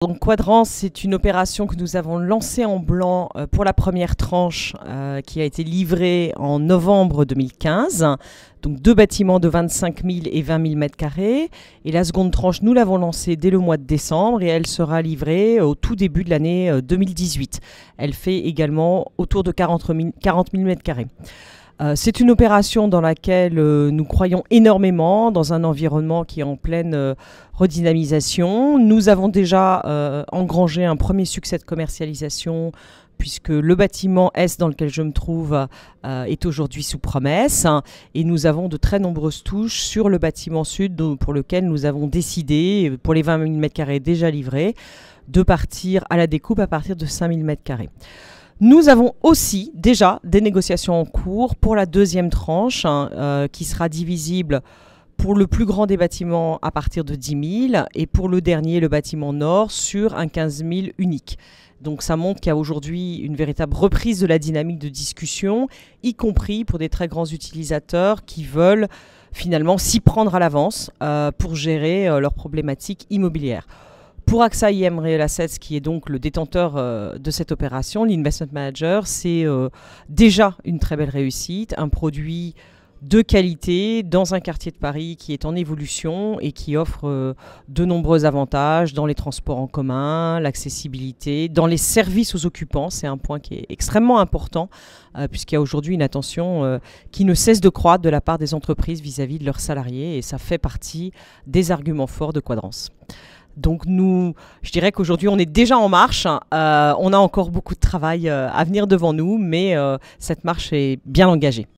Donc Quadrance, c'est une opération que nous avons lancée en blanc pour la première tranche qui a été livrée en novembre 2015. Donc 2 bâtiments de 25 000 et 20 000 mètres carrés. Et la seconde tranche, nous l'avons lancée dès le mois de décembre et elle sera livrée au tout début de l'année 2018. Elle fait également autour de 40 000 mètres carrés. C'est une opération dans laquelle nous croyons énormément, dans un environnement qui est en pleine redynamisation. Nous avons déjà engrangé un premier succès de commercialisation puisque le bâtiment Est dans lequel je me trouve est aujourd'hui sous promesse. Et nous avons de très nombreuses touches sur le bâtiment Sud pour lequel nous avons décidé, pour les 20 000 m² déjà livrés, de partir à la découpe à partir de 5 000 m². Nous avons aussi déjà des négociations en cours pour la deuxième tranche qui sera divisible pour le plus grand des bâtiments à partir de 10 000 et pour le dernier, le bâtiment Nord, sur un 15 000 unique. Donc ça montre qu'il y a aujourd'hui une véritable reprise de la dynamique de discussion, y compris pour des très grands utilisateurs qui veulent finalement s'y prendre à l'avance pour gérer leurs problématiques immobilières. Pour AXA IM Real Assets, qui est donc le détenteur de cette opération, l'Investment Manager, c'est déjà une très belle réussite, un produit de qualité dans un quartier de Paris qui est en évolution et qui offre de nombreux avantages dans les transports en commun, l'accessibilité, dans les services aux occupants. C'est un point qui est extrêmement important puisqu'il y a aujourd'hui une attention qui ne cesse de croître de la part des entreprises vis-à-vis de leurs salariés et ça fait partie des arguments forts de Quadrance. Donc je dirais qu'aujourd'hui on est déjà en marche, on a encore beaucoup de travail à venir devant nous, mais cette marche est bien engagée.